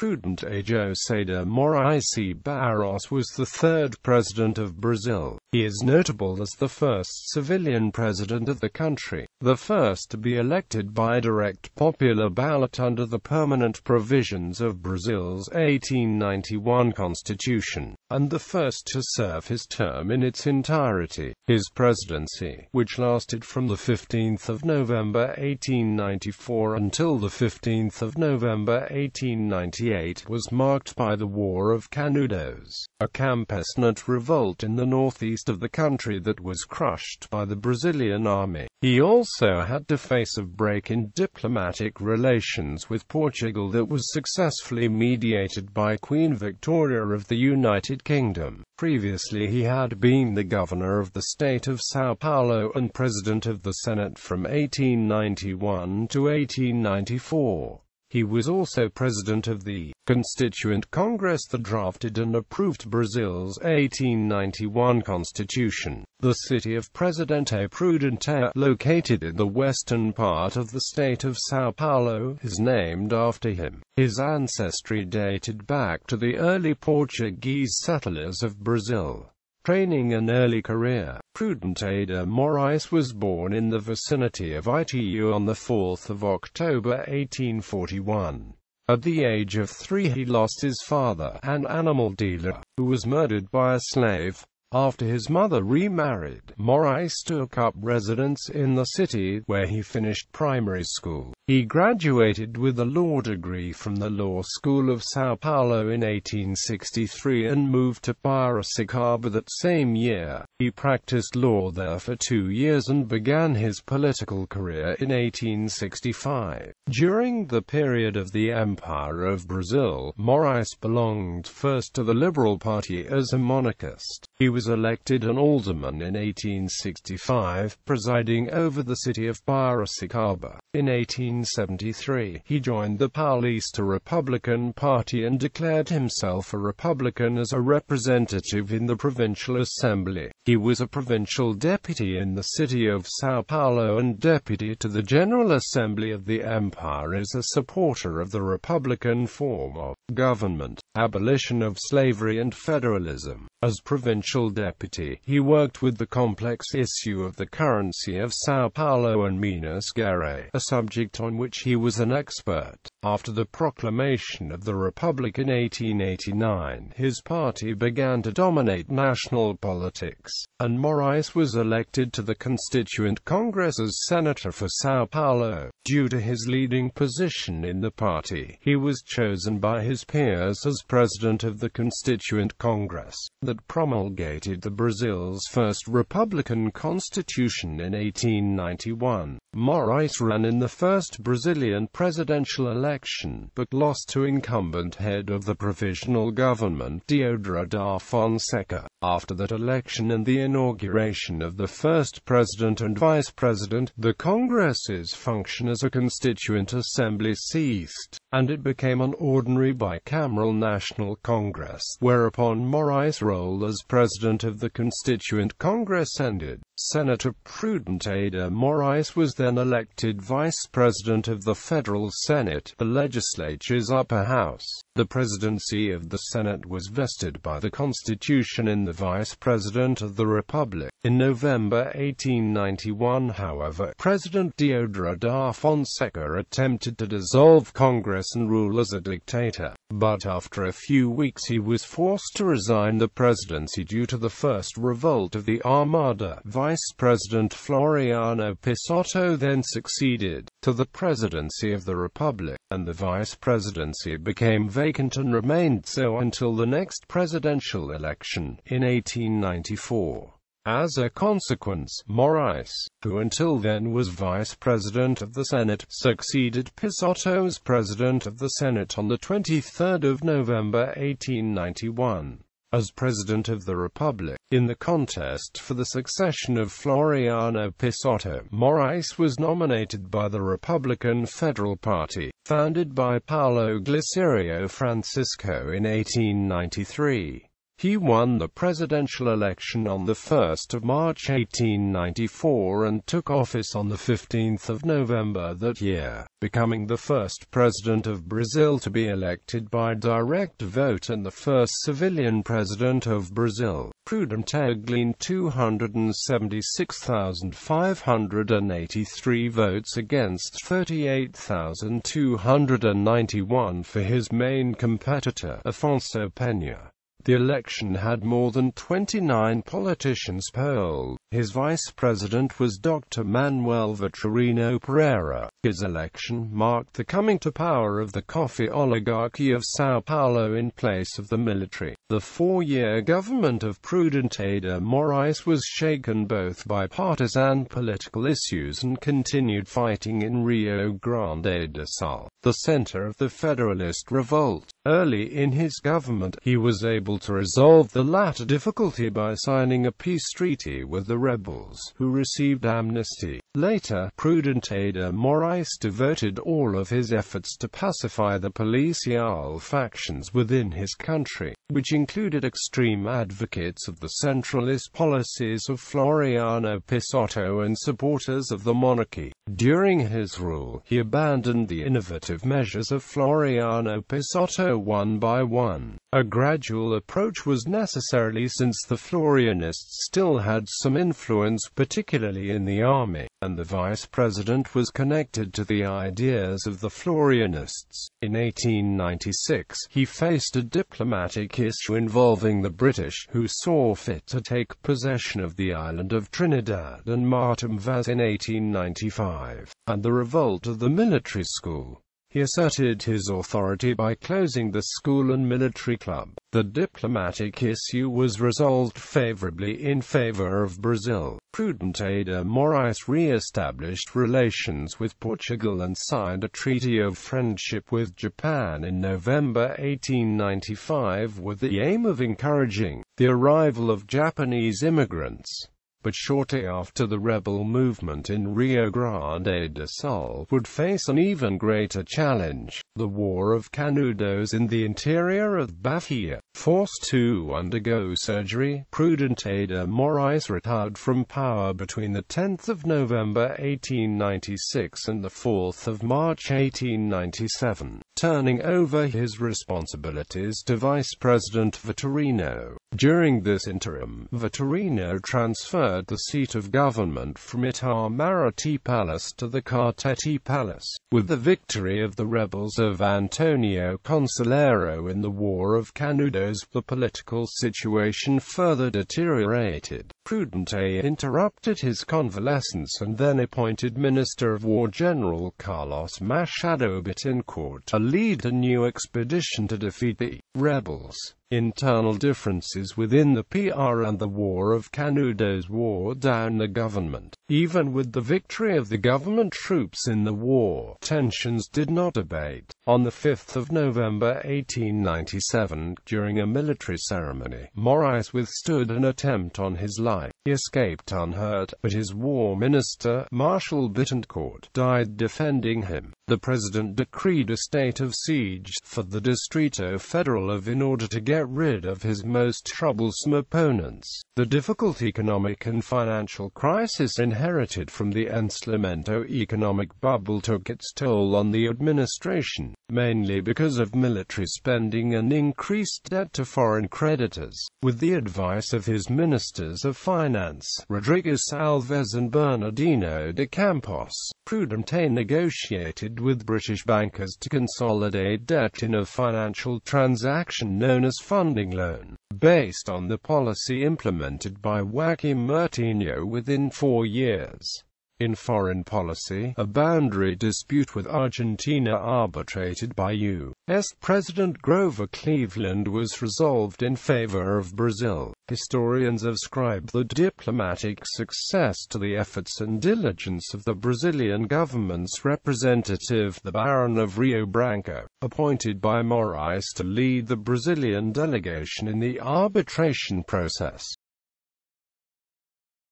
Prudente José de Morais Barros was the third president of Brazil. He is notable as the first civilian president of the country, the first to be elected by direct popular ballot under the permanent provisions of Brazil's 1891 constitution, and the first to serve his term in its entirety. His presidency, which lasted from the 15th of November 1894 until the 15th of November 1898, was marked by the War of Canudos, a campesinant revolt in the northeast of the country that was crushed by the Brazilian army. He also had to face a break in diplomatic relations with Portugal that was successfully mediated by Queen Victoria of the United Kingdom. Previously he had been the governor of the state of São Paulo and president of the Senate from 1891 to 1894. He was also president of the Constituent Congress that drafted and approved Brazil's 1891 constitution. The city of Presidente Prudente, located in the western part of the state of São Paulo, is named after him. His ancestry dated back to the early Portuguese settlers of Brazil. Training and early career. Prudente de Morais was born in the vicinity of Itu on the 4th of October 1841. At the age of 3 he lost his father, an animal dealer, who was murdered by a slave. After his mother remarried, Morais took up residence in the city, where he finished primary school. He graduated with a law degree from the Law School of São Paulo in 1863 and moved to Piracicaba that same year. He practiced law there for 2 years and began his political career in 1865. During the period of the Empire of Brazil, Morais belonged first to the Liberal Party as a monarchist. He was elected an alderman in 1865, presiding over the city of Piracicaba. In 1873, he joined the Paulista Republican Party and declared himself a Republican as a representative in the Provincial Assembly. He was a provincial deputy in the city of São Paulo and deputy to the General Assembly of the Empire as a supporter of the Republican form of government, abolition of slavery and federalism. As provincial deputy, he worked with the complex issue of the currency of São Paulo and Minas Gerais, a subject on which he was an expert. After the proclamation of the Republic in 1889, his party began to dominate national politics, and Morais was elected to the Constituent Congress as senator for São Paulo. Due to his leading position in the party, he was chosen by his peers as president of the Constituent Congress that promulgated the Brazil's first republican constitution in 1891. Morais ran in the first Brazilian presidential election, but lost to incumbent head of the provisional government Deodoro da Fonseca. After that election and the inauguration of the first president and vice president, the Congress's function as a constituent assembly ceased, and it became an ordinary bicameral national congress, whereupon Morais' role as president of the Constituent Congress ended. Senator Prudente de Morais was then elected vice president of the Federal Senate, the legislature's upper house. The presidency of the Senate was vested by the Constitution in the vice president of the Republic. In November 1891, however, President Deodoro da Fonseca attempted to dissolve Congress and rule as a dictator, but after a few weeks he was forced to resign the presidency due to the first revolt of the Armada. Vice President Floriano Pissotto then succeeded to the presidency of the Republic, and the vice presidency became vacant and remained so until the next presidential election, in 1894. As a consequence, Morais, who until then was vice president of the Senate, succeeded Pissotto as president of the Senate on the 23rd of November 1891. As President of the Republic, in the contest for the succession of Floriano Pissotto, Morais was nominated by the Republican Federal Party, founded by Paulo Glicério Francisco in 1893. He won the presidential election on 1 March 1894 and took office on 15 November that year, becoming the first president of Brazil to be elected by direct vote and the first civilian president of Brazil. Prudente gleaned 276,583 votes against 38,291 for his main competitor, Afonso Peña. The election had more than 29 politicians polled. His vice president was Dr. Manuel Vitorino Pereira. His election marked the coming to power of the coffee oligarchy of São Paulo in place of the military. The four-year government of Prudente de Morais was shaken both by partisan political issues and continued fighting in Rio Grande do Sul, the center of the Federalist revolt. Early in his government, he was able to resolve the latter difficulty by signing a peace treaty with the rebels, who received amnesty. Later, Prudente de Morais devoted all of his efforts to pacify the policial factions within his country, which included extreme advocates of the centralist policies of Floriano Peixoto and supporters of the monarchy. During his rule, he abandoned the innovative measures of Floriano Peixoto one by one. A gradual approach was necessary since the Florianists still had some influence, particularly in the army, and the vice president was connected to the ideas of the Florianists. In 1896, he faced a diplomatic issue involving the British, who saw fit to take possession of the island of Trinidad and Martin Vaz in 1895, and the revolt of the military school. He asserted his authority by closing the school and military club. The diplomatic issue was resolved favorably in favor of Brazil. Prudente de Morais re-established relations with Portugal and signed a treaty of friendship with Japan in November 1895 with the aim of encouraging the arrival of Japanese immigrants. But shortly after, the rebel movement in Rio Grande do Sul would face an even greater challenge. The War of Canudos in the interior of Bahia. Forced to undergo surgery, Prudente de Morais retired from power between the 10th of November 1896 and the 4th of March 1897, turning over his responsibilities to Vice President Vitorino. During this interim, Vitorino transferred the seat of government from Itamaraty Palace to the Catete Palace. With the victory of the rebels of Antonio Conselheiro in the War of Canudos, the political situation further deteriorated. Prudente interrupted his convalescence and then appointed Minister of War General Carlos Machado Bittencourt to lead a new expedition to defeat the rebels. Internal differences within the PR and the War of Canudos wore down the government. Even with the victory of the government troops in the war, tensions did not abate. On the 5th of November 1897, during a military ceremony, Morais withstood an attempt on his life. He escaped unhurt, but his war minister, Marshal Bittencourt, died defending him. The president decreed a state of siege for the Distrito Federal in order to get rid of his most troublesome opponents. The difficult economic and financial crisis inherited from the Encelamento economic bubble took its toll on the administration, mainly because of military spending and increased debt to foreign creditors. With the advice of his ministers of finance, Rodrigues Alves and Bernardino de Campos, Prudente negotiated with British bankers to consolidate debt in a financial transaction known as funding loan, based on the policy implemented by Joaquim Moutinho within 4 years. In foreign policy, a boundary dispute with Argentina arbitrated by U.S. President Grover Cleveland was resolved in favor of Brazil. Historians ascribe the diplomatic success to the efforts and diligence of the Brazilian government's representative, the Baron of Rio Branco, appointed by Morais to lead the Brazilian delegation in the arbitration process.